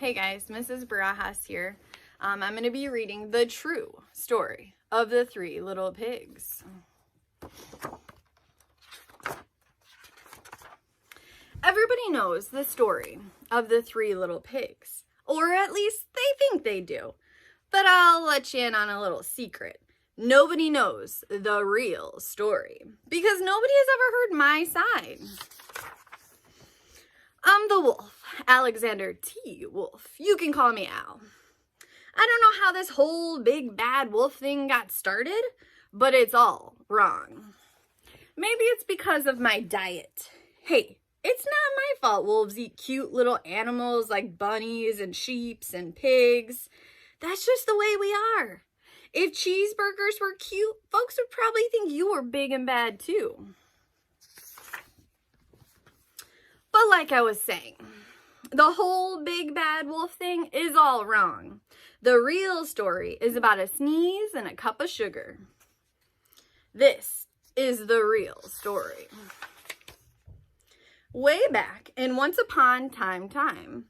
Hey guys, Mrs. Barajas here. I'm going to be reading the true story of the three little pigs. Everybody knows the story of the three little pigs, or at least they think they do. But I'll let you in on a little secret. Nobody knows the real story because nobody has ever heard my side. I'm the wolf, Alexander T. Wolf. You can call me Al. I don't know how this whole big bad wolf thing got started, but it's all wrong. Maybe it's because of my diet. Hey, it's not my fault wolves eat cute little animals like bunnies and sheeps and pigs. That's just the way we are. If cheeseburgers were cute, folks would probably think you were big and bad too. But like I was saying, the whole big bad wolf thing is all wrong. The real story is about a sneeze and a cup of sugar. This is the real story. Way back in once upon time,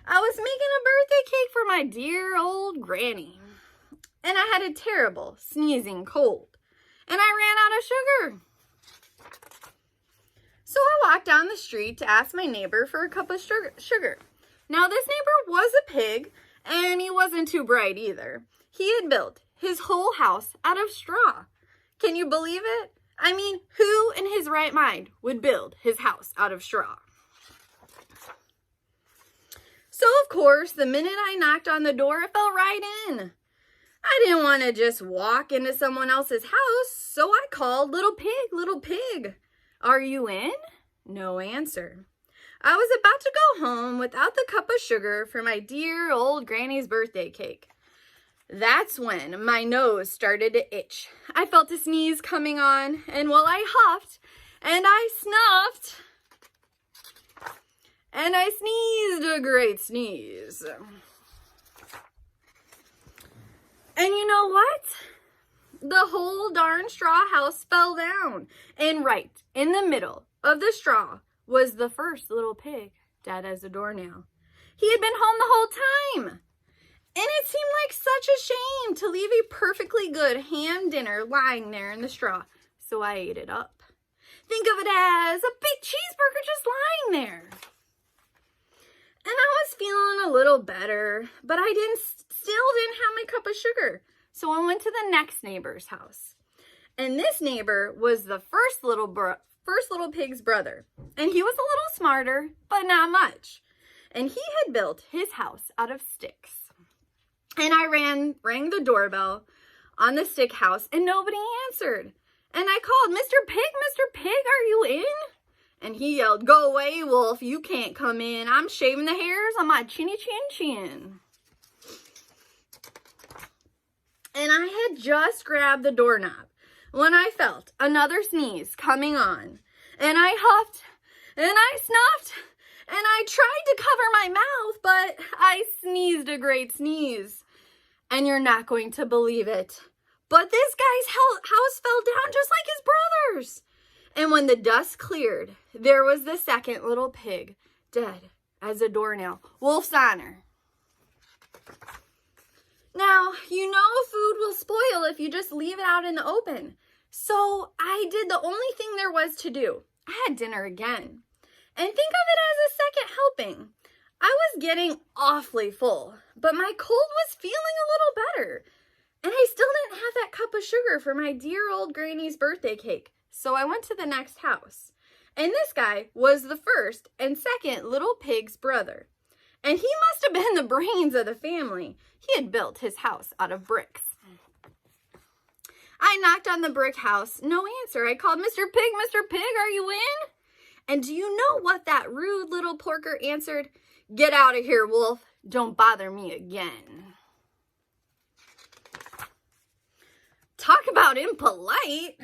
I was making a birthday cake for my dear old granny. And I had a terrible sneezing cold. And I ran out of sugar. So I walked down the street to ask my neighbor for a cup of sugar. Now this neighbor was a pig, and he wasn't too bright either. He had built his whole house out of straw. Can you believe it? I mean, who in his right mind would build his house out of straw? So of course, the minute I knocked on the door, it fell right in. I didn't want to just walk into someone else's house, so I called, "Little pig, little pig. Are you in?" No answer. I was about to go home without the cup of sugar for my dear old granny's birthday cake. That's when my nose started to itch. I felt a sneeze coming on, and well, I huffed, and I snuffed, and I sneezed a great sneeze. And you know what? The whole darn straw house fell down. And right in the middle of the straw was the first little pig, dead as a doornail. He had been home the whole time. And it seemed like such a shame to leave a perfectly good ham dinner lying there in the straw. So I ate it up. Think of it as a big cheeseburger just lying there. And I was feeling a little better, but I still didn't have my cup of sugar. So I went to the next neighbor's house. And this neighbor was the first little pig's brother. And he was a little smarter, but not much. And he had built his house out of sticks. And I rang the doorbell on the stick house, and nobody answered. And I called, Mr. Pig, are you in?" And he yelled, "Go away, wolf, you can't come in. I'm shaving the hairs on my chinny chin. And I had just grabbed the doorknob when I felt another sneeze coming on. And I huffed, and I snuffed, and I tried to cover my mouth, but I sneezed a great sneeze. And you're not going to believe it, but this guy's house fell down just like his brother's. And when the dust cleared, there was the second little pig, dead as a doornail. Wolf's honor. Now, you know food will spoil if you just leave it out in the open. So I did the only thing there was to do. I had dinner again. And think of it as a second helping. I was getting awfully full, but my cold was feeling a little better. And I still didn't have that cup of sugar for my dear old granny's birthday cake. So I went to the next house. And this guy was the first and second little pig's brother. And he must have been the brains of the family. He had built his house out of bricks. I knocked on the brick house. No answer. I called, Mr. Pig, are you in?" And do you know what that rude little porker answered? "Get out of here, wolf. Don't bother me again." Talk about impolite.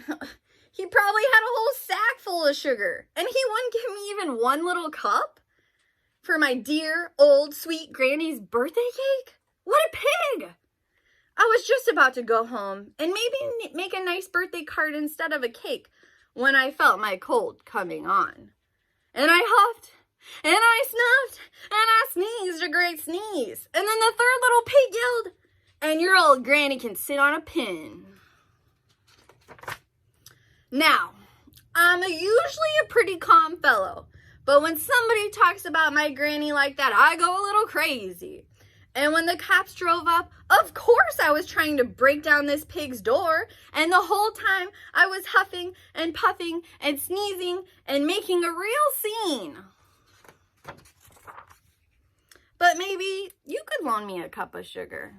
He probably had a whole sack full of sugar, and he wouldn't give me even one little cup for my dear old sweet granny's birthday cake? What a pig! I was just about to go home and maybe make a nice birthday card instead of a cake when I felt my cold coming on. And I huffed And I snuffed, and I sneezed a great sneeze. And then the third little pig yelled, and your old granny can sit on a pin. Now, I'm usually a pretty calm fellow, but when somebody talks about my granny like that, I go a little crazy. And when the cops drove up, of course I was trying to break down this pig's door, and the whole time I was huffing and puffing and sneezing and making a real scene. But maybe you could loan me a cup of sugar.